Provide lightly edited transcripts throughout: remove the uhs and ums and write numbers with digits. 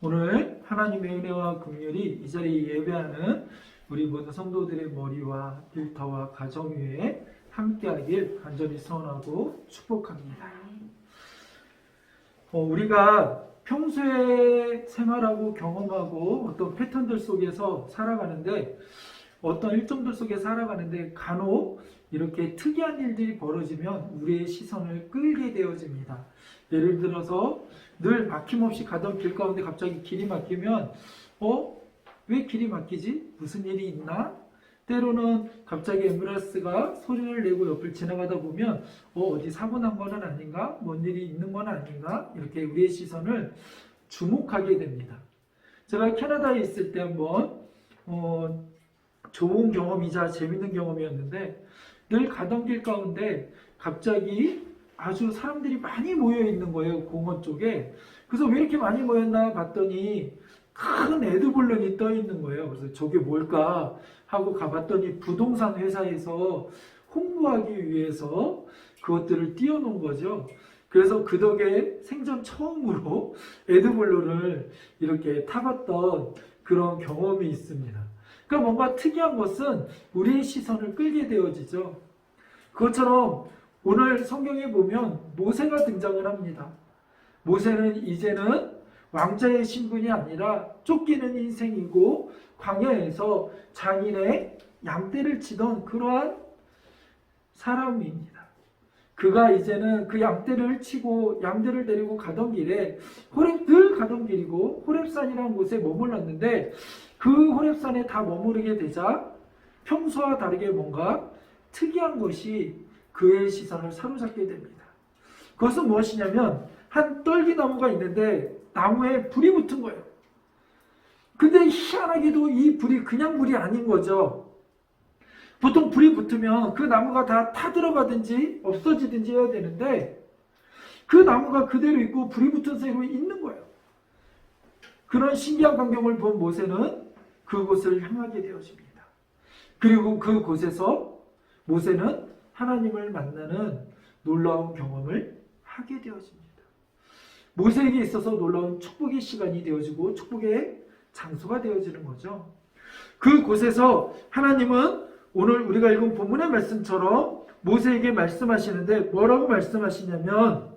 오늘 하나님의 은혜와 긍휼이 이 자리에 예배하는 우리 모든 성도들의 머리와 일터와 가정 위에 함께하길 간절히 소원하고 축복합니다. 우리가 평소에 생활하고 경험하고 어떤 패턴들 속에서 살아가는데 어떤 일정들 속에 살아가는데 간혹 이렇게 특이한 일들이 벌어지면 우리의 시선을 끌게 되어집니다. 예를 들어서 늘 막힘없이 가던 길 가운데 갑자기 길이 막히면 왜 길이 막히지? 무슨 일이 있나? 때로는 갑자기 앰뷸런스가 소리를 내고 옆을 지나가다 보면 어디 사고 난 거는 아닌가? 뭔 일이 있는 건 아닌가? 이렇게 우리의 시선을 주목하게 됩니다. 제가 캐나다에 있을 때 한번 좋은 경험이자 재밌는 경험이었는데 늘 가던 길 가운데 갑자기 아주 사람들이 많이 모여 있는 거예요. 공원 쪽에. 그래서 왜 이렇게 많이 모였나 봤더니 큰 에드블론이 떠 있는 거예요. 그래서 저게 뭘까 하고 가봤더니 부동산 회사에서 홍보하기 위해서 그것들을 띄워놓은 거죠. 그래서 그 덕에 생전 처음으로 에드블론을 이렇게 타봤던 그런 경험이 있습니다. 그러니까 뭔가 특이한 것은 우리의 시선을 끌게 되어지죠. 그것처럼 오늘 성경에 보면 모세가 등장을 합니다. 모세는 이제는 왕자의 신분이 아니라 쫓기는 인생이고 광야에서 장인의 양떼를 치던 그러한 사람입니다. 그가 이제는 그 양떼를 치고 양들을 데리고 가던 길에 늘 가던 길이고 호렙산이라는 곳에 머물렀는데 그 호렙산에 다 머무르게 되자 평소와 다르게 뭔가 특이한 것이 그의 시선을 사로잡게 됩니다. 그것은 무엇이냐면 한 떨기나무가 있는데 나무에 불이 붙은 거예요. 근데 희한하게도 이 불이 그냥 불이 아닌 거죠. 보통 불이 붙으면 그 나무가 다 타들어가든지 없어지든지 해야 되는데 그 나무가 그대로 있고 불이 붙은 채로 있는 거예요. 그런 신기한 광경을 본 모세는 그곳을 향하게 되어집니다. 그리고 그곳에서 모세는 하나님을 만나는 놀라운 경험을 하게 되어집니다. 모세에게 있어서 놀라운 축복의 시간이 되어지고 축복의 장소가 되어지는 거죠. 그곳에서 하나님은 오늘 우리가 읽은 본문의 말씀처럼 모세에게 말씀하시는데 뭐라고 말씀하시냐면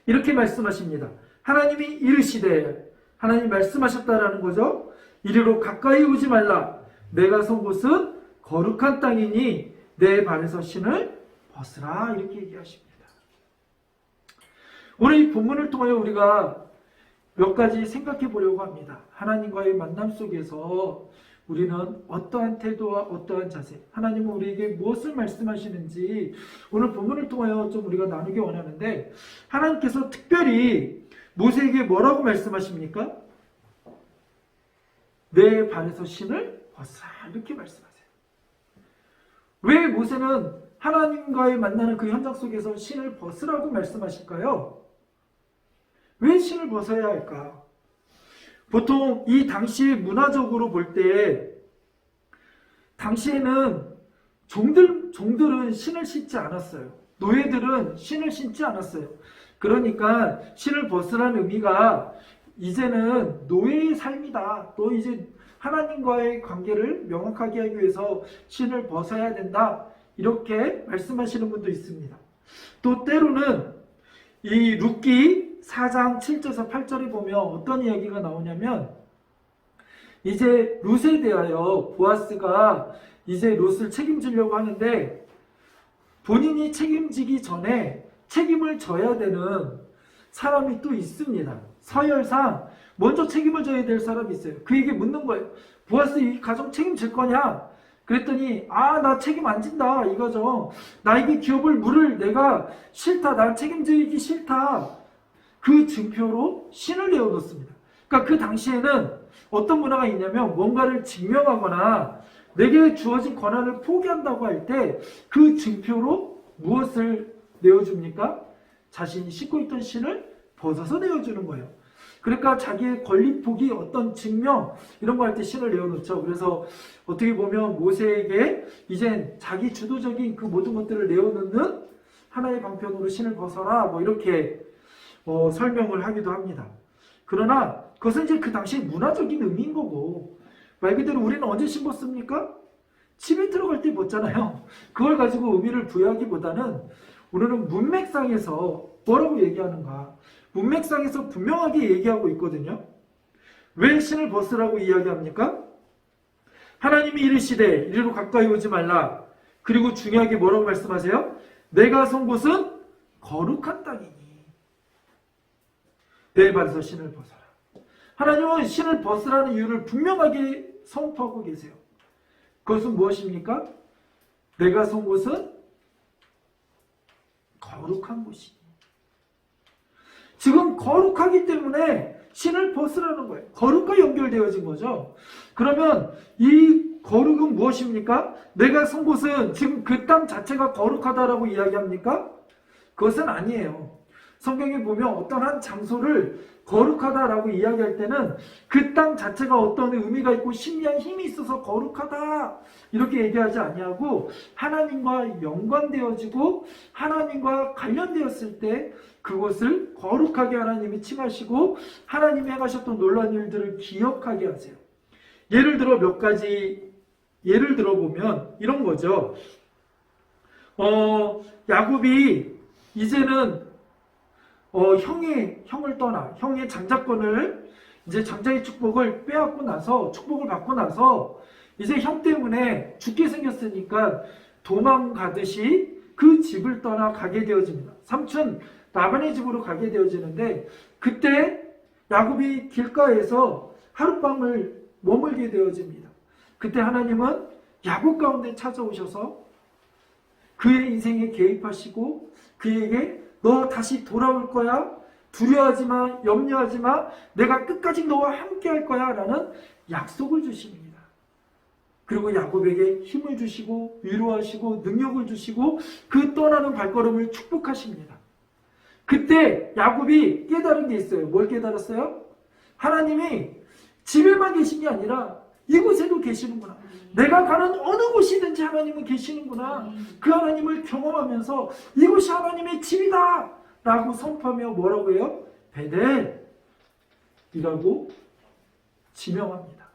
이렇게 말씀하십니다. 하나님이 이르시되, 하나님이 말씀하셨다라는 거죠. 이리로 가까이 오지 말라. 내가 선 곳은 거룩한 땅이니 내 발에서 신을 벗으라. 이렇게 얘기하십니다. 오늘 이 본문을 통하여 우리가 몇 가지 생각해 보려고 합니다. 하나님과의 만남 속에서 우리는 어떠한 태도와 어떠한 자세, 하나님은 우리에게 무엇을 말씀하시는지 오늘 본문을 통하여 좀 우리가 나누기 원하는데, 하나님께서 특별히 모세에게 뭐라고 말씀하십니까? 내 발에서 신을 벗으라. 이렇게 말씀하세요. 왜 모세는 하나님과의 만나는 그 현장 속에서 신을 벗으라고 말씀하실까요? 왜 신을 벗어야 할까? 보통 이 당시 문화적으로 볼 때 당시에는 종들은 신을 신지 않았어요. 노예들은 신을 신지 않았어요. 그러니까 신을 벗으라는 의미가 이제는 노예의 삶이다. 또 이제 하나님과의 관계를 명확하게 하기 위해서 신을 벗어야 된다. 이렇게 말씀하시는 분도 있습니다. 또 때로는 이 룻기 4장 7절에서 8절에 보면 어떤 이야기가 나오냐면 이제 룻에 대하여 보아스가 이제 룻을 책임지려고 하는데 본인이 책임지기 전에 책임을 져야 되는 사람이 또 있습니다. 서열상 먼저 책임을 져야 될 사람이 있어요. 그에게 묻는 거예요. 보아스 이 가정 책임질 거냐? 그랬더니 나 책임 안 진다 이거죠. 나에게 기업을 물을 내가 싫다. 난 책임지기 싫다. 그 증표로 신을 내어놓습니다. 그러니까 그 당시에는 어떤 문화가 있냐면 뭔가를 증명하거나 내게 주어진 권한을 포기한다고 할 때 그 증표로 무엇을 내어줍니까? 자신이 신고 있던 신을 벗어서 내어주는 거예요. 그러니까 자기의 권리포기, 어떤 증명 이런 거 할 때 신을 내어놓죠. 그래서 어떻게 보면 모세에게 이젠 자기 주도적인 그 모든 것들을 내어놓는 하나의 방편으로 신을 벗어라 뭐 이렇게 설명을 하기도 합니다. 그러나 그것은 이제 그 당시 문화적인 의미인 거고, 말 그대로 우리는 언제 신벗습니까? 집에 들어갈 때 벗잖아요. 그걸 가지고 의미를 부여하기보다는 우리는 문맥상에서 뭐라고 얘기하는가? 문맥상에서 분명하게 얘기하고 있거든요. 왜 신을 벗으라고 이야기합니까? 하나님이 이르시되 이리로 가까이 오지 말라. 그리고 중요하게 뭐라고 말씀하세요? 내가 선 곳은 거룩한 땅이니 내 발에서 신을 벗어라. 하나님은 신을 벗으라는 이유를 분명하게 선포하고 계세요. 그것은 무엇입니까? 내가 선 곳은 거룩한 곳이니. 지금 거룩하기 때문에 신을 벗으라는 거예요. 거룩과 연결되어진 거죠. 그러면 이 거룩은 무엇입니까? 내가 선 곳은 지금 그 땅 자체가 거룩하다라고 이야기합니까? 그것은 아니에요. 성경에 보면 어떤 한 장소를 거룩하다라고 이야기할 때는 그 땅 자체가 어떤 의미가 있고 신비한 힘이 있어서 거룩하다 이렇게 얘기하지 아니하고 하나님과 연관되어지고 하나님과 관련되었을 때 그것을 거룩하게 하나님이 칭하시고 하나님이 행하셨던 놀라운 일들을 기억하게 하세요. 예를 들어 몇 가지 예를 들어보면 이런 거죠. 야곱이 이제는 형을 떠나 형의 장자권을 이제 장자의 축복을 빼앗고 나서 축복을 받고 나서 이제 형 때문에 죽게 생겼으니까 도망가듯이 그 집을 떠나 가게 되어집니다. 삼촌 라반의 집으로 가게 되어지는데 그때 야곱이 길가에서 하룻밤을 머물게 되어집니다. 그때 하나님은 야곱 가운데 찾아오셔서 그의 인생에 개입하시고 그에게 너 다시 돌아올 거야. 두려워하지 마. 염려하지 마. 내가 끝까지 너와 함께 할 거야. 라는 약속을 주십니다. 그리고 야곱에게 힘을 주시고 위로하시고 능력을 주시고 그 떠나는 발걸음을 축복하십니다. 그때 야곱이 깨달은 게 있어요. 뭘 깨달았어요? 하나님이 집에만 계신 게 아니라 이곳에도 계시는구나. 내가 가는 어느 곳이든지 하나님은 계시는구나. 그 하나님을 경험하면서 이곳이 하나님의 집이다 라고 선포하며 뭐라고 해요? 베델이라고 지명합니다.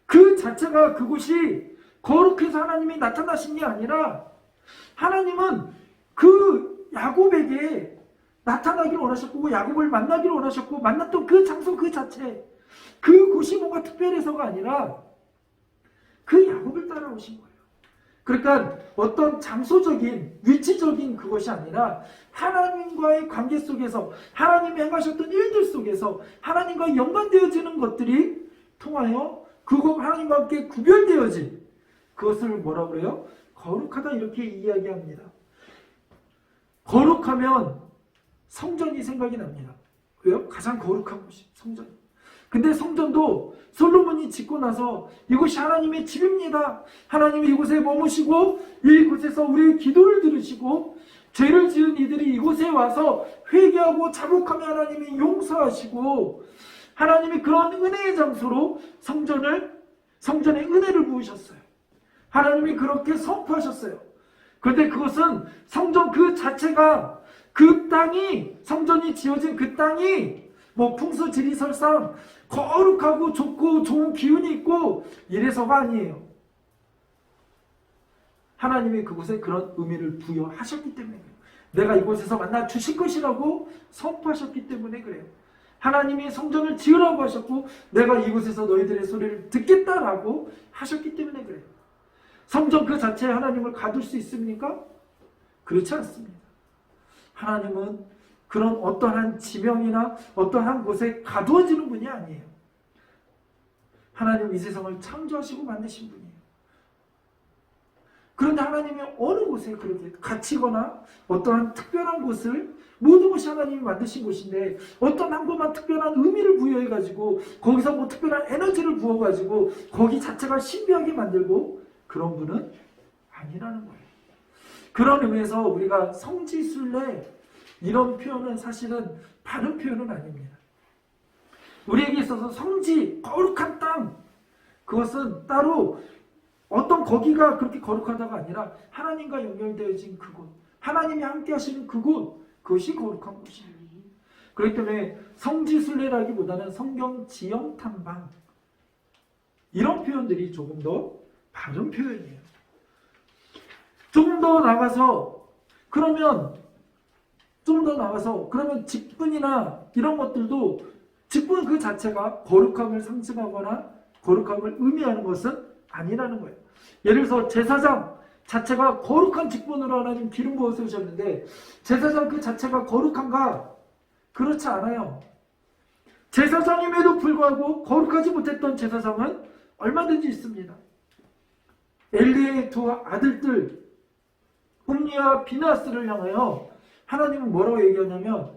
그 자체가 그곳이 거룩해서 하나님이 나타나신 게 아니라 하나님은 그 야곱에게 나타나기를 원하셨고 야곱을 만나기를 원하셨고 만났던 그 장소 그 자체 그곳이 뭔가 특별해서가 아니라 그 야곱을 따라오신 거예요. 그러니까 어떤 장소적인 위치적인 그것이 아니라 하나님과의 관계 속에서 하나님이 행하셨던 일들 속에서 하나님과 연관되어지는 것들이 통하여 그거 하나님과 함께 구별되어진 그것을 뭐라고 그래요? 거룩하다 이렇게 이야기합니다. 거룩하면 성전이 생각이 납니다. 왜요? 가장 거룩한 곳이 성전. 근데 성전도 솔로몬이 짓고 나서 이곳이 하나님의 집입니다. 하나님이 이곳에 머무시고 이곳에서 우리의 기도를 들으시고 죄를 지은 이들이 이곳에 와서 회개하고 자복하며 하나님이 용서하시고 하나님이 그런 은혜의 장소로 성전에 은혜를 부으셨어요. 하나님이 그렇게 선포하셨어요. 그런데 그것은 성전 그 자체가 그 땅이 성전이 지어진 그 땅이 뭐 풍수지리설상 거룩하고 좋고 좋은 기운이 있고 이래서가 아니에요. 하나님이 그곳에 그런 의미를 부여하셨기 때문에 그래요. 내가 이곳에서 만나 주실 것이라고 선포하셨기 때문에 그래요. 하나님이 성전을 지으라고 하셨고 내가 이곳에서 너희들의 소리를 듣겠다라고 하셨기 때문에 그래요. 성전 그 자체에 하나님을 가둘 수 있습니까? 그렇지 않습니다. 하나님은 그런 어떠한 지명이나 어떠한 곳에 가두어지는 분이 아니에요. 하나님은 이 세상을 창조하시고 만드신 분이에요. 그런데 하나님이 어느 곳에 그렇게 갇히거나 어떠한 특별한 곳을 모든 것이 하나님이 만드신 곳인데 어떤 한 곳만 특별한 의미를 부여해가지고 거기서 뭐 특별한 에너지를 부어가지고 거기 자체가 신비하게 만들고 그런 분은 아니라는 거예요. 그런 의미에서 우리가 성지순례 이런 표현은 사실은 바른 표현은 아닙니다. 우리에게 있어서 성지, 거룩한 땅 그것은 따로 어떤 거기가 그렇게 거룩하다가 아니라 하나님과 연결되어진 그곳 하나님이 함께 하시는 그곳 그것이 거룩한 곳이에요. 그렇기 때문에 성지순례라기보다는 성경 지형 탐방, 이런 표현들이 조금 더 바른 표현이에요. 조금 더 나가서 그러면 직분이나 이런 것들도, 직분 그 자체가 거룩함을 상징하거나 거룩함을 의미하는 것은 아니라는 거예요. 예를 들어서 제사장 자체가 거룩한 직분으로 하나님 기름 부어 세우셨는데 제사장 그 자체가 거룩한가? 그렇지 않아요. 제사장임에도 불구하고 거룩하지 못했던 제사장은 얼마든지 있습니다. 엘리의 두 아들들 홈리와 비나스를 향하여 하나님은 뭐라고 얘기하냐면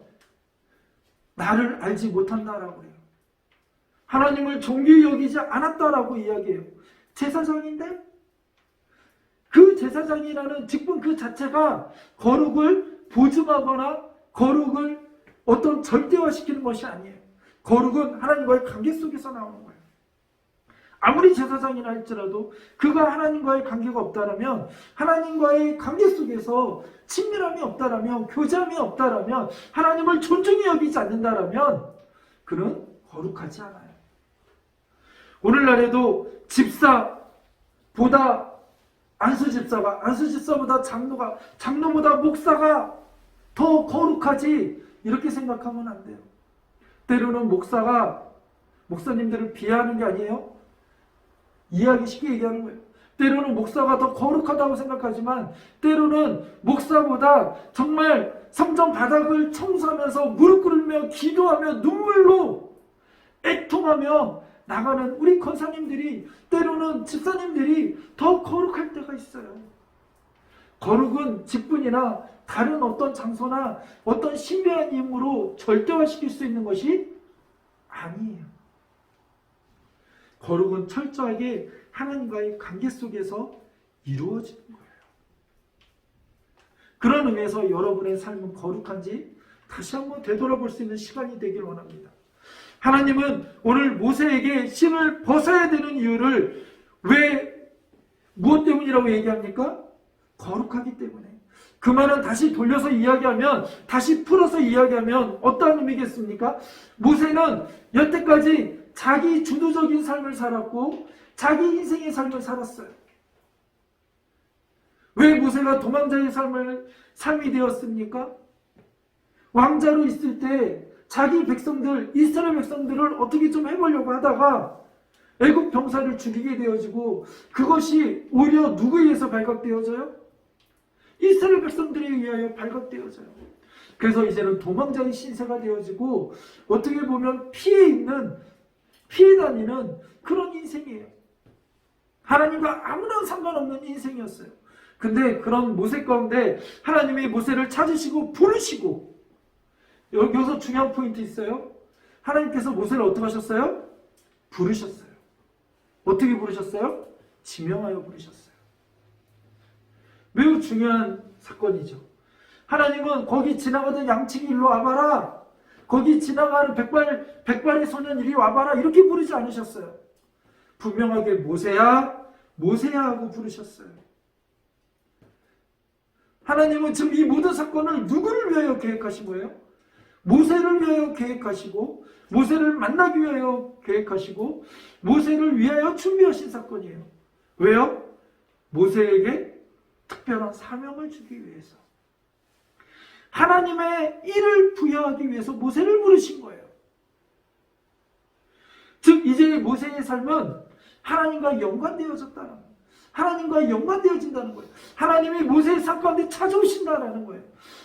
나를 알지 못한다라고 해요. 하나님을 존귀히 여기지 않았다라고 이야기해요. 제사장인데 그 제사장이라는 직분 그 자체가 거룩을 보증하거나 거룩을 어떤 절대화시키는 것이 아니에요. 거룩은 하나님과의 관계 속에서 나오는 거예요. 아무리 제사장이라 할지라도 그가 하나님과의 관계가 없다라면, 하나님과의 관계 속에서 친밀함이 없다라면, 교제함이 없다라면, 하나님을 존중히 여기지 않는다라면 그는 거룩하지 않아요. 오늘날에도 집사보다 안수집사보다 장로보다 목사가 더 거룩하지, 이렇게 생각하면 안 돼요. 때로는 목사님들을 비하하는 게 아니에요. 이해하기 쉽게 얘기하는 거예요. 때로는 목사가 더 거룩하다고 생각하지만 때로는 목사보다 정말 성전 바닥을 청소하면서 무릎 꿇으며 기도하며 눈물로 애통하며 나가는 우리 권사님들이, 때로는 집사님들이 더 거룩할 때가 있어요. 거룩은 직분이나 다른 어떤 장소나 어떤 신비한 힘으로 절대화시킬 수 있는 것이 아니에요. 거룩은 철저하게 하나님과의 관계 속에서 이루어지는 거예요. 그런 의미에서 여러분의 삶은 거룩한지 다시 한번 되돌아볼 수 있는 시간이 되길 원합니다. 하나님은 오늘 모세에게 신을 벗어야 되는 이유를 무엇 때문이라고 얘기합니까? 거룩하기 때문에. 그 말은 다시 돌려서 이야기하면, 다시 풀어서 이야기하면 어떠한 의미겠습니까? 모세는 여태까지 자기 주도적인 삶을 살았고 자기 인생의 삶을 살았어요. 왜 모세가 도망자의 삶이 되었습니까? 왕자로 있을 때 자기 백성들, 이스라엘 백성들을 어떻게 좀 해보려고 하다가 애국 병사를 죽이게 되어지고, 그것이 오히려 누구에 의해서 발각되어져요? 이스라엘 백성들에 의하여 발각되어져요. 그래서 이제는 도망자의 신세가 되어지고 어떻게 보면 피해 다니는 그런 인생이에요. 하나님과 아무런 상관없는 인생이었어요. 근데 그런 모세 가운데 하나님이 모세를 찾으시고 부르시고, 여기서 중요한 포인트 있어요. 하나님께서 모세를 어떻게 하셨어요? 부르셨어요. 어떻게 부르셨어요? 지명하여 부르셨어요. 매우 중요한 사건이죠. 하나님은 거기 지나가던 양치기 일로 와봐라, 거기 지나가는 백발의 소년 이리 와봐라, 이렇게 부르지 않으셨어요. 분명하게 모세야 하고 부르셨어요. 하나님은 지금 이 모든 사건을 누구를 위하여 계획하신 거예요? 모세를 위하여 계획하시고, 모세를 만나기 위하여 계획하시고, 모세를 위하여 준비하신 사건이에요. 왜요? 모세에게 특별한 사명을 주기 위해서, 하나님의 일을 부여하기 위해서 모세를 부르신 거예요. 즉 이제 모세의 삶은 하나님과 연관되어졌다는 거예요. 하나님과 연관되어진다는 거예요. 하나님이 모세의 삶 가운데 찾아오신다는 거예요.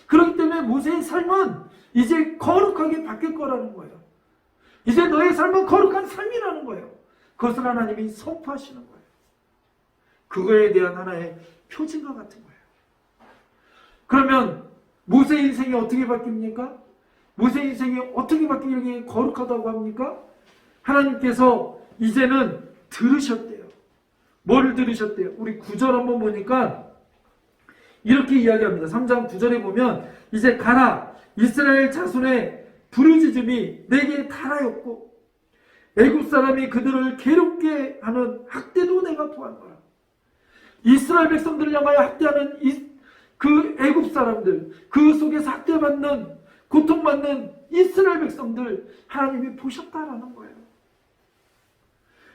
그렇기 때문에 모세의 삶은 이제 거룩하게 바뀔 거라는 거예요. 이제 너의 삶은 거룩한 삶이라는 거예요. 그것을 하나님이 선포하시는 거예요. 그거에 대한 하나의 표징과 같은 거예요. 그러면 모세의 인생이 어떻게 바뀝니까? 모세의 인생이 어떻게 바뀌길래 거룩하다고 합니까? 하나님께서 이제는 들으셨대요. 뭐를 들으셨대요? 우리 9절 한번 보니까 이렇게 이야기합니다. 3장 9절에 보면, 이제 가라, 이스라엘 자손의 부르짖음이 내게 달하였고 애굽 사람이 그들을 괴롭게 하는 학대도 내가 보았노라. 이스라엘 백성들을 향하여 학대하는 그 애굽 사람들, 그 속에서 학대받는 고통받는 이스라엘 백성들 하나님이 보셨다라는 거예요.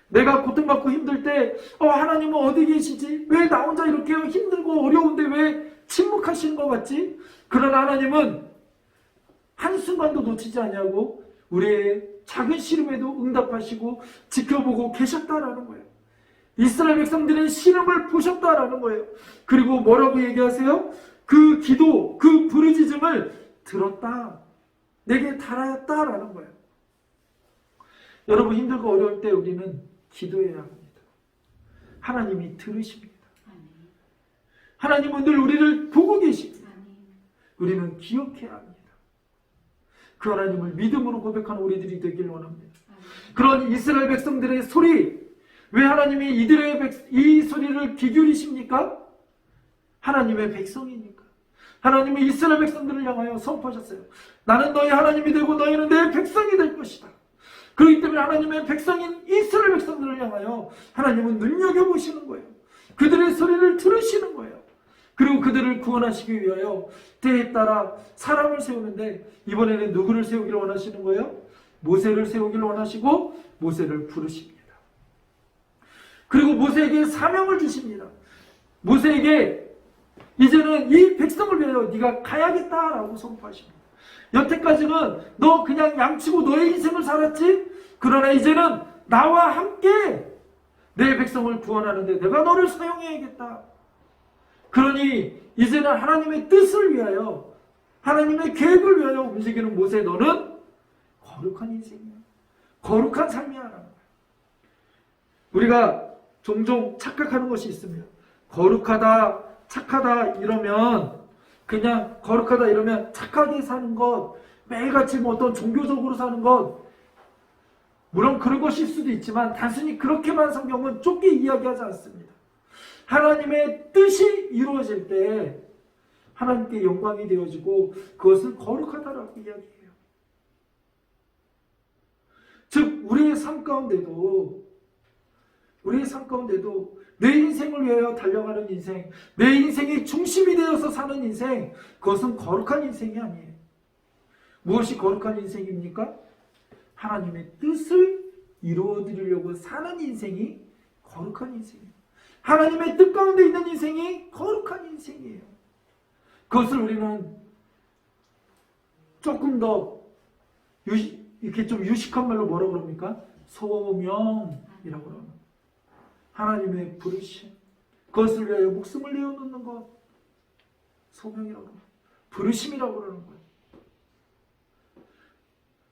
내가 고통받고 힘들 때 하나님은 어디 계시지? 왜 나 혼자 이렇게 힘들고 어려운데 왜 침묵하시는 것 같지? 그러나 하나님은 한순간도 놓치지 않냐고 우리의 작은 시름에도 응답하시고 지켜보고 계셨다라는 거예요. 이스라엘 백성들의 시름을 보셨다라는 거예요. 그리고 뭐라고 얘기하세요? 그 기도, 그 부르짖음을 들었다. 내게 달하였다라는 거예요. 여러분 힘들고 어려울 때 우리는 기도해야 합니다. 하나님이 들으십니다. 하나님은 늘 우리를 보고 계십니다. 우리는 기억해야 합니다. 그 하나님을 믿음으로 고백하는 우리들이 되길 원합니다. 그런 이스라엘 백성들의 소리, 왜 하나님이 이 소리를 귀 기울이십니까? 하나님의 백성이니까. 하나님이 이스라엘 백성들을 향하여 선포하셨어요. 나는 너희 하나님이 되고 너희는 내 백성이 될 것이다. 그렇기 때문에 하나님의 백성인 이스라엘 백성들을 향하여 하나님은 눈여겨보시는 거예요. 그들의 소리를 들으시는 거예요. 그리고 그들을 구원하시기 위하여 때에 따라 사람을 세우는데 이번에는 누구를 세우기를 원하시는 거예요? 모세를 세우기를 원하시고 모세를 부르십니다. 그리고 모세에게 사명을 주십니다. 모세에게 이제는 이 백성을 위하여 네가 가야겠다라고 선포하십니다. 여태까지는 너 그냥 양치고 너의 인생을 살았지? 그러나 이제는 나와 함께 내 백성을 구원하는데 내가 너를 사용해야겠다. 그러니 이제는 하나님의 뜻을 위하여 하나님의 계획을 위하여 움직이는 모세, 너는 거룩한 인생이야. 거룩한 삶이야. 우리가 종종 착각하는 것이 있습니다. 거룩하다, 착하다 이러면 그냥 거룩하다 이러면 착하게 사는 것, 매일같이 어떤 종교적으로 사는 것, 물론 그런 것일 수도 있지만 단순히 그렇게만 성경은 좁게 이야기하지 않습니다. 하나님의 뜻이 이루어질 때 하나님께 영광이 되어지고 그것을 거룩하다라고 이야기해요. 즉 우리의 삶 가운데도 내 인생을 위하여 달려가는 인생, 내 인생이 중심이 되어서 사는 인생, 그것은 거룩한 인생이 아니에요. 무엇이 거룩한 인생입니까? 하나님의 뜻을 이루어드리려고 사는 인생이 거룩한 인생이에요. 하나님의 뜻 가운데 있는 인생이 거룩한 인생이에요. 그것을 우리는 조금 더 이렇게 좀 유식한 말로 뭐라고 그럽니까? 소명이라고 그러는 하나님의 부르심, 그것을 위하여 목숨을 내어놓는 것, 소명이라고 그러는 부르심이라고 그러는 거예요.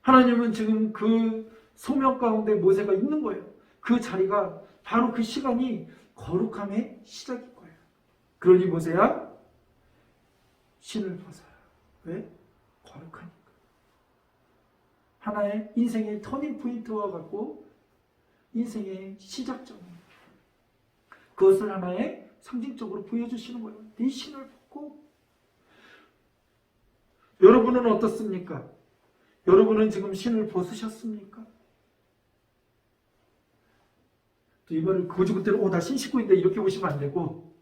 하나님은 지금 그 소명 가운데 모세가 있는 거예요. 그 자리가 바로 그 시간이 거룩함의 시작인 거예요. 그러니 모세야, 신을 벗어라. 왜? 거룩하니까. 하나의 인생의 터닝 포인트와 같고 인생의 시작점입니다. 그것을 하나의 상징적으로 보여주시는 거예요. 네 신을 벗고. 여러분은 어떻습니까? 여러분은 지금 신을 벗으셨습니까? 또 이 말을 고지고대로 나 신 신고 있는데 이렇게 보시면 안 되고,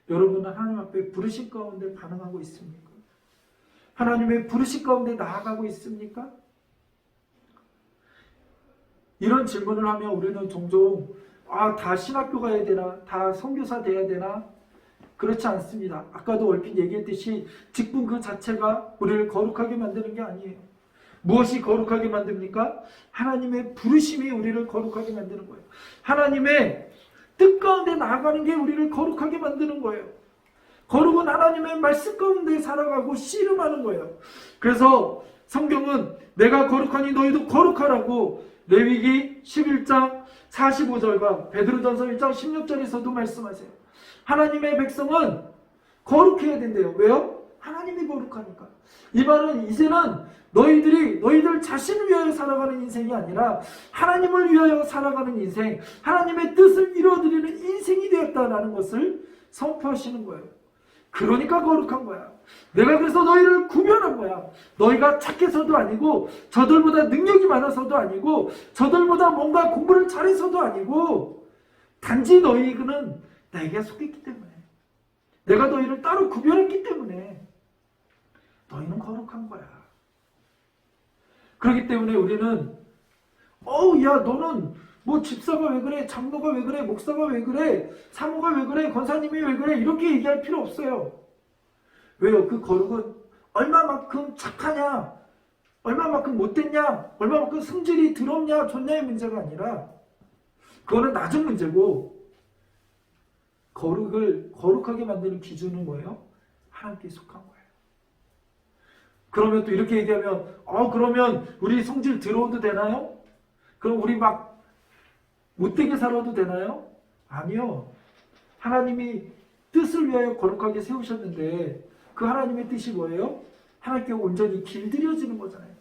여러분은 하나님 앞에 부르신 가운데 반응하고 있습니까? 하나님의 부르신 가운데 나아가고 있습니까? 이런 질문을 하면 우리는 종종 다 신학교 가야 되나? 다 선교사 돼야 되나? 그렇지 않습니다. 아까도 얼핏 얘기했듯이 직분 그 자체가 우리를 거룩하게 만드는 게 아니에요. 무엇이 거룩하게 만듭니까? 하나님의 부르심이 우리를 거룩하게 만드는 거예요. 하나님의 뜻 가운데 나아가는 게 우리를 거룩하게 만드는 거예요. 거룩은 하나님의 말씀 가운데 살아가고 씨름하는 거예요. 그래서 성경은 내가 거룩하니 너희도 거룩하라고 레위기 11장 45절과 베드로전서 1장 16절에서도 말씀하세요. 하나님의 백성은 거룩해야 된대요. 왜요? 하나님이 거룩하니까. 이 말은 이제는 너희들 자신을 위하여 살아가는 인생이 아니라 하나님을 위하여 살아가는 인생, 하나님의 뜻을 이루어드리는 인생이 되었다라는 것을 선포하시는 거예요. 그러니까 거룩한 거야. 내가 그래서 너희를 구별한 거야. 너희가 착해서도 아니고, 저들보다 능력이 많아서도 아니고, 저들보다 뭔가 공부를 잘해서도 아니고, 단지 너희는 내게 속했기 때문에, 내가 너희를 따로 구별했기 때문에 너희는 거룩한 거야. 그렇기 때문에 우리는 야 너는 뭐 집사가 왜 그래, 장로가 왜 그래, 목사가 왜 그래, 사모가 왜 그래, 권사님이 왜 그래 이렇게 얘기할 필요 없어요. 왜요? 그 거룩은 얼마만큼 착하냐, 얼마만큼 못됐냐, 얼마만큼 성질이 더럽냐 좋냐의 문제가 아니라 그거는 낮은 문제고, 거룩을 거룩하게 만드는 기준은 뭐예요? 하나님께 속한 거예요. 그러면 또 이렇게 얘기하면 그러면 우리 성질 더러워도 되나요? 그럼 우리 막 못되게 살아도 되나요? 아니요. 하나님이 뜻을 위하여 거룩하게 세우셨는데 그 하나님의 뜻이 뭐예요? 하나님께 온전히 길들여지는 거잖아요.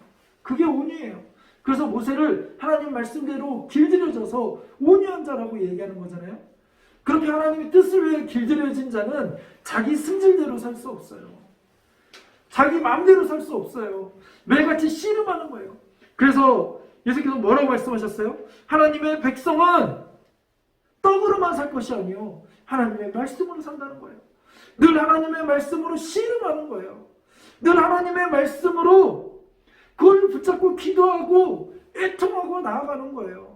그게 온유예요. 그래서 모세를 하나님 말씀대로 길들여져서 온유한 자라고 얘기하는 거잖아요. 그렇게 하나님의 뜻을 위해 길들여진 자는 자기 승질대로 살 수 없어요. 자기 마음대로 살 수 없어요. 매일같이 씨름하는 거예요. 그래서 예수께서 뭐라고 말씀하셨어요? 하나님의 백성은 떡으로만 살 것이 아니요 하나님의 말씀으로 산다는 거예요. 늘 하나님의 말씀으로 씨름하는 거예요. 늘 하나님의 말씀으로 그걸 붙잡고 기도하고 애통하고 나아가는 거예요.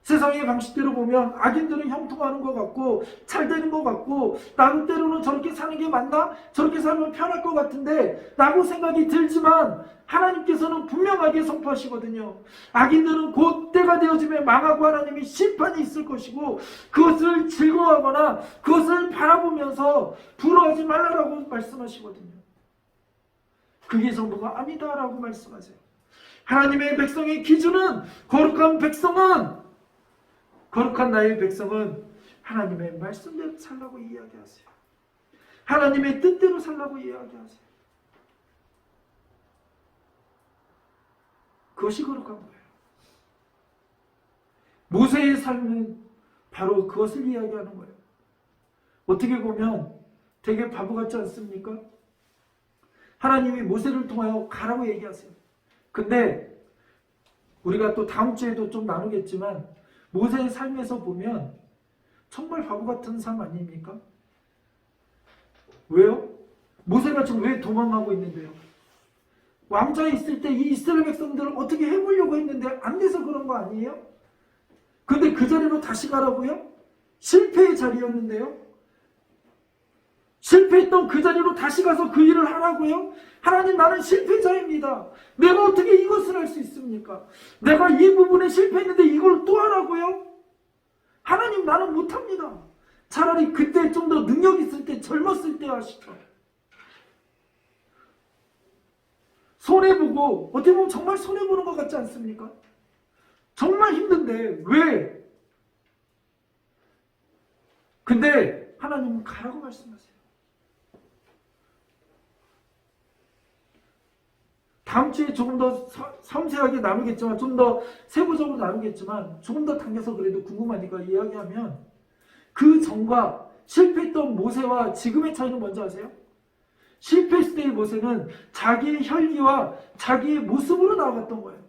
세상의 방식대로 보면 악인들은 형통하는 것 같고 잘 되는 것 같고 나도 때로는 저렇게 사는 게 맞나? 저렇게 살면 편할 것 같은데 라고 생각이 들지만 하나님께서는 분명하게 선포하시거든요. 악인들은 곧 때가 되어지면 망하고 하나님이 심판이 있을 것이고 그것을 즐거워하거나 그것을 바라보면서 부러워하지 말라라고 말씀하시거든요. 그게 전부가 아니다라고 말씀하세요. 하나님의 백성의 기준은 거룩한 나의 백성은 하나님의 말씀대로 살라고 이야기하세요. 하나님의 뜻대로 살라고 이야기하세요. 그것이 거룩한 거예요. 모세의 삶은 바로 그것을 이야기하는 거예요. 어떻게 보면 되게 바보 같지 않습니까? 하나님이 모세를 통하여 가라고 얘기하세요. 근데 우리가 또 다음 주에도 좀 나누겠지만 모세의 삶에서 보면 정말 바보 같은 삶 아닙니까? 왜요? 모세가 지금 왜 도망가고 있는데요? 왕좌에 있을 때 이 이스라엘 백성들을 어떻게 해보려고 했는데 안 돼서 그런 거 아니에요? 근데 그 자리로 다시 가라고요? 실패의 자리였는데요? 실패했던 그 자리로 다시 가서 그 일을 하라고요? 하나님, 나는 실패자입니다. 내가 어떻게 이것을 할 수 있습니까? 내가 이 부분에 실패했는데 이걸 또 하라고요? 하나님, 나는 못합니다. 차라리 그때 좀 더 능력 있을 때, 젊었을 때 하시죠. 손해보고, 어떻게 보면 정말 손해보는 것 같지 않습니까? 정말 힘든데 왜? 근데 하나님은 가라고 말씀하세요. 다음 주에 조금 더 섬세하게 나누겠지만, 좀 더 세부적으로 나누겠지만, 조금 더 당겨서 그래도 궁금하니까 이야기하면, 그 전과 실패했던 모세와 지금의 차이는 뭔지 아세요? 실패했을 때의 모세는 자기의 혈기와 자기의 모습으로 나아갔던 거예요.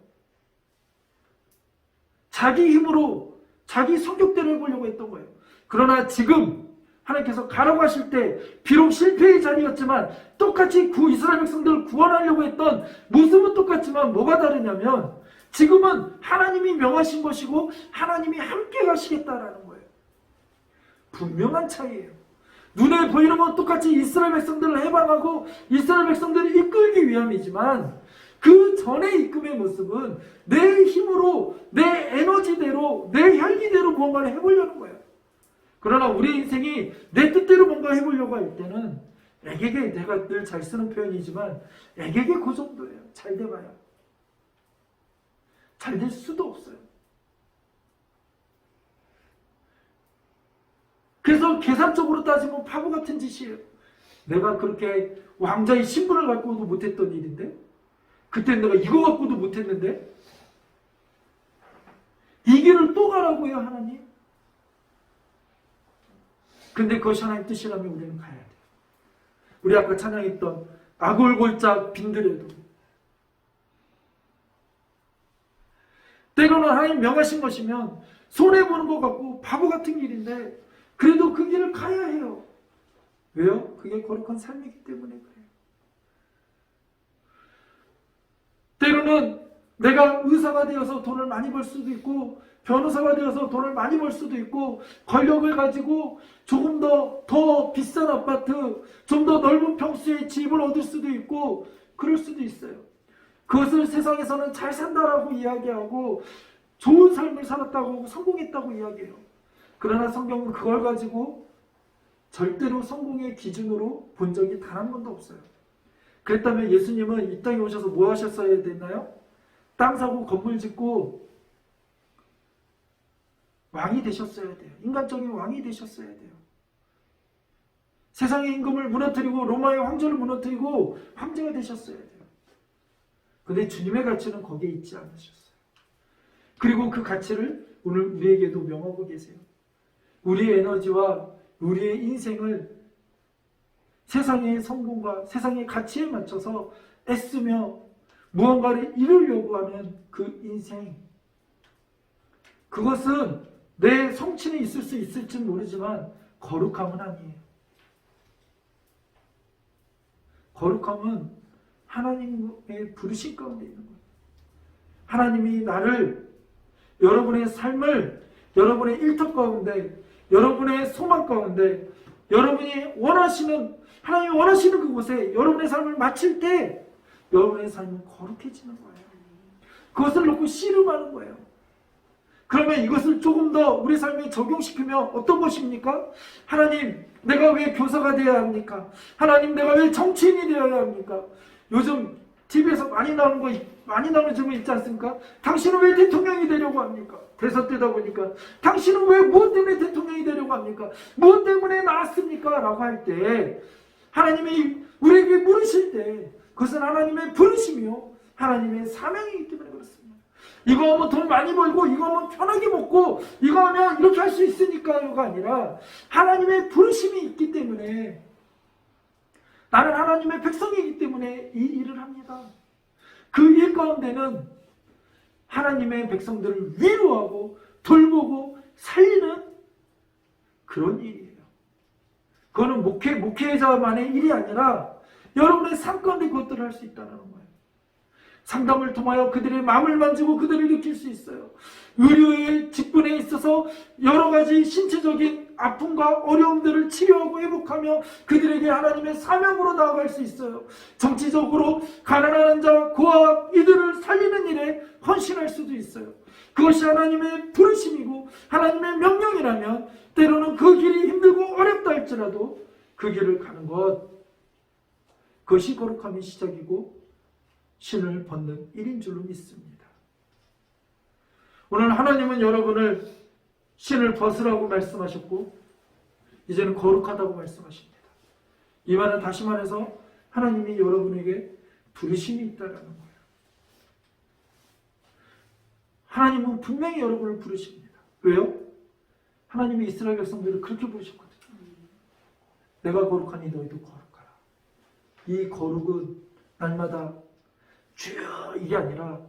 자기 힘으로 자기 성격대로 해보려고 했던 거예요. 그러나 지금 하나님께서 가라고 하실 때 비록 실패의 자리였지만 똑같이 이스라엘 백성들을 구원하려고 했던 모습은 똑같지만 뭐가 다르냐면 지금은 하나님이 명하신 것이고 하나님이 함께 가시겠다라는 거예요. 분명한 차이예요. 눈에 보이는 건 똑같이 이스라엘 백성들을 해방하고 이스라엘 백성들을 이끌기 위함이지만 그 전의 이끌의 모습은 내 힘으로, 내 에너지대로, 내 혈기대로 무언가를 해보려는 거예요. 그러나 우리 인생이 내 뜻대로 뭔가 해보려고 할 때는 애게게, 내가 늘 잘 쓰는 표현이지만 애게게 그 정도예요. 잘 돼봐야. 잘 될 수도 없어요. 그래서 계산적으로 따지면 바보 같은 짓이에요. 내가 그렇게 왕자의 신분을 갖고도 못했던 일인데, 그때 내가 이거 갖고도 못했는데, 이 길을 또 가라고요, 하나님? 근데 그것이 하나님 뜻이라면 우리는 가야 돼요. 우리 아까 찬양했던 아골골짝 빈들에도 때로는 하나님 명하신 것이면 손해보는 것 같고 바보 같은 길인데 그래도 그 길을 가야 해요. 왜요? 그게 거룩한 삶이기 때문에 그래요. 때로는 내가 의사가 되어서 돈을 많이 벌 수도 있고 변호사가 되어서 돈을 많이 벌 수도 있고 권력을 가지고 조금 더 비싼 아파트, 좀 더 넓은 평수의 집을 얻을 수도 있고 그럴 수도 있어요. 그것을 세상에서는 잘 산다라고 이야기하고 좋은 삶을 살았다고 하고 성공했다고 이야기해요. 그러나 성경은 그걸 가지고 절대로 성공의 기준으로 본 적이 단 한 번도 없어요. 그랬다면 예수님은 이 땅에 오셔서 뭐 하셨어야 됐나요? 땅 사고 건물 짓고 왕이 되셨어야 돼요. 인간적인 왕이 되셨어야 돼요. 세상의 임금을 무너뜨리고 로마의 황제를 무너뜨리고 황제가 되셨어야 돼요. 근데 주님의 가치는 거기에 있지 않으셨어요. 그리고 그 가치를 오늘 우리에게도 명하고 계세요. 우리의 에너지와 우리의 인생을 세상의 성공과 세상의 가치에 맞춰서 애쓰며 무언가를 이루려고 하는 그 인생, 그것은 내 성취는 있을 수 있을지 모르지만 거룩함은 아니에요. 거룩함은 하나님의 부르심 가운데 있는 거예요. 하나님이 나를, 여러분의 삶을, 여러분의 일터 가운데, 여러분의 소망 가운데, 여러분이 원하시는, 하나님이 원하시는 그곳에 여러분의 삶을 마칠 때 여러분의 삶은 거룩해지는 거예요. 그것을 놓고 씨름하는 거예요. 그러면 이것을 조금 더 우리 삶에 적용시키면 어떤 것입니까? 하나님, 내가 왜 교사가 되어야 합니까? 하나님, 내가 왜 정치인이 되어야 합니까? 요즘 TV에서 많이 나오는 질문 있지 않습니까? 당신은 왜 대통령이 되려고 합니까? 대선 때다 보니까 당신은 왜 무엇 때문에 대통령이 되려고 합니까? 무엇 때문에 나왔습니까? 라고 할 때 하나님이 우리에게 물으실 때 그것은 하나님의 부르심이요 하나님의 사명이기 때문에 그렇습니다. 이거 하면 돈 많이 벌고 이거 하면 편하게 먹고 이거 하면 이렇게 할 수 있으니까요가 아니라 하나님의 부르심이 있기 때문에, 나는 하나님의 백성이기 때문에 이 일을 합니다. 그 일 가운데는 하나님의 백성들을 위로하고 돌보고 살리는 그런 일이에요. 그거는 목회자만의 일이 아니라 여러분의 삶 가운데 그것들을 할 수 있다는 거예요. 상담을 통하여 그들의 마음을 만지고 그들을 느낄 수 있어요. 의료의 직분에 있어서 여러 가지 신체적인 아픔과 어려움들을 치료하고 회복하며 그들에게 하나님의 사명으로 나아갈 수 있어요. 정치적으로 가난한 자, 고아 이들을 살리는 일에 헌신할 수도 있어요. 그것이 하나님의 부르심이고 하나님의 명령이라면 때로는 그 길이 힘들고 어렵다 할지라도 그 길을 가는 것, 그것이 거룩함의 시작이고 신을 벗는 일인 줄로 믿습니다. 오늘 하나님은 여러분을 신을 벗으라고 말씀하셨고 이제는 거룩하다고 말씀하십니다. 이 말은 다시 말해서 하나님이 여러분에게 부르심이 있다는 거예요. 하나님은 분명히 여러분을 부르십니다. 왜요? 하나님이 이스라엘 백성들을 그렇게 부르셨거든요. 내가 거룩하니 너희도 거룩하라. 이 거룩은 날마다 주여 이게 아니라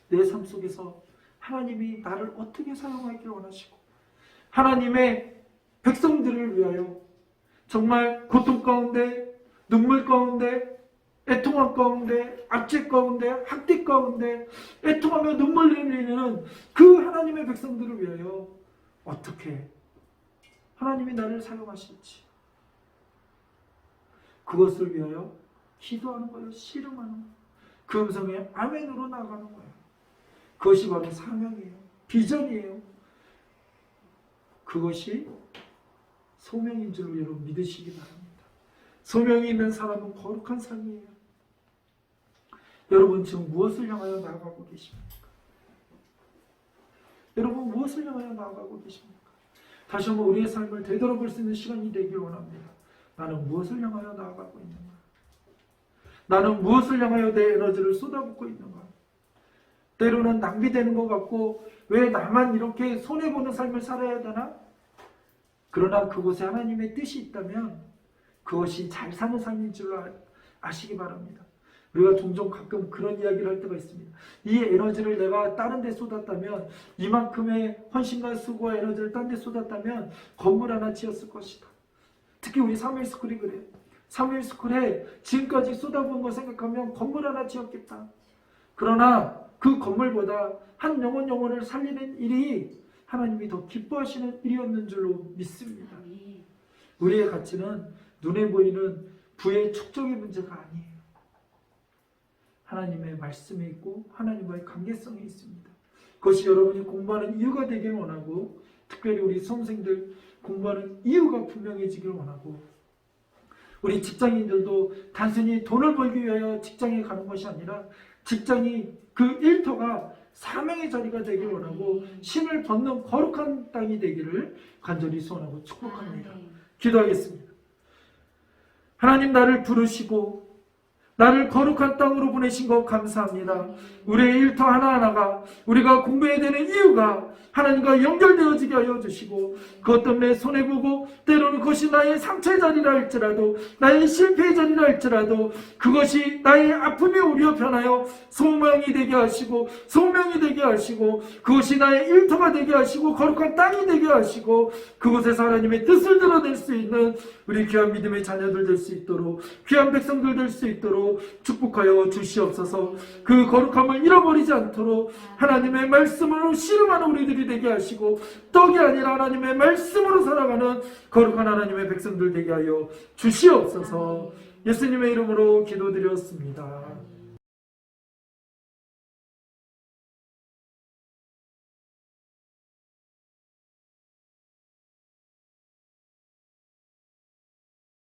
내 삶 속에서 하나님이 나를 어떻게 사용하기를 원하시고 하나님의 백성들을 위하여 정말 고통 가운데, 눈물 가운데, 애통함 가운데, 압제 가운데, 학대 가운데 애통하며 눈물 흘리는 그 하나님의 백성들을 위하여 어떻게 하나님이 나를 사용하실지 그것을 위하여 기도하는 거예요. 씨름하는 거예요. 그 음성에 아멘으로 나아가는 거예요. 그것이 바로 사명이에요. 비전이에요. 그것이 소명인 줄로 여러분 믿으시기 바랍니다. 소명이 있는 사람은 거룩한 삶이에요. 여러분 지금 무엇을 향하여 나아가고 계십니까? 여러분 무엇을 향하여 나아가고 계십니까? 다시 한번 우리의 삶을 되돌아볼 수 있는 시간이 되길 원합니다. 나는 무엇을 향하여 나아가고 있는가? 나는 무엇을 향하여 내 에너지를 쏟아붓고 있는가? 때로는 낭비되는 것 같고 왜 나만 이렇게 손해보는 삶을 살아야 되나? 그러나 그곳에 하나님의 뜻이 있다면 그것이 잘 사는 삶인 줄 아시기 바랍니다. 우리가 종종 가끔 그런 이야기를 할 때가 있습니다. 이 에너지를 내가 다른 데 쏟았다면, 이만큼의 헌신과 수고와 에너지를 다른 데 쏟았다면 건물 하나 지었을 것이다. 특히 우리 사무엘스쿨이 그래요. 사무엘스쿨에 지금까지 쏟아부은 거 생각하면 건물 하나 지었겠다. 그러나 그 건물보다 한 영혼을 살리는 일이 하나님이 더 기뻐하시는 일이었는 줄로 믿습니다. 우리의 가치는 눈에 보이는 부의 축적의 문제가 아니에요. 하나님의 말씀이 있고 하나님과의 관계성이 있습니다. 그것이 여러분이 공부하는 이유가 되길 원하고, 특별히 우리 수험생들 공부하는 이유가 분명해지길 원하고, 우리 직장인들도 단순히 돈을 벌기 위하여 직장에 가는 것이 아니라 직장이 그 일터가 사명의 자리가 되길 원하고 신을 벗는 거룩한 땅이 되기를 간절히 소원하고 축복합니다. 기도하겠습니다. 하나님, 나를 부르시고 나를 거룩한 땅으로 보내신 것 감사합니다. 우리의 일터 하나하나가 우리가 공부해야 되는 이유가 하나님과 연결되어지게 하여 주시고, 그것 때문에 손해보고 때로는 그것이 나의 상처의 자리라 할지라도, 나의 실패의 자리라 할지라도 그것이 나의 아픔의 오리와 변하여 소망이 되게 하시고 소명이 되게 하시고, 그것이 나의 일터가 되게 하시고 거룩한 땅이 되게 하시고, 그곳에서 하나님의 뜻을 드러낼 수 있는 우리 귀한 믿음의 자녀들 될 수 있도록, 귀한 백성들 될 수 있도록 축복하여 주시옵소서. 그 거룩함을 잃어버리지 않도록 하나님의 말씀으로 씨름하는 우리들이 되게 하시고, 떡이 아니라 하나님의 말씀으로 살아가는 거룩한 하나님의 백성들 되게 하여 주시옵소서. 예수님의 이름으로 기도드렸습니다.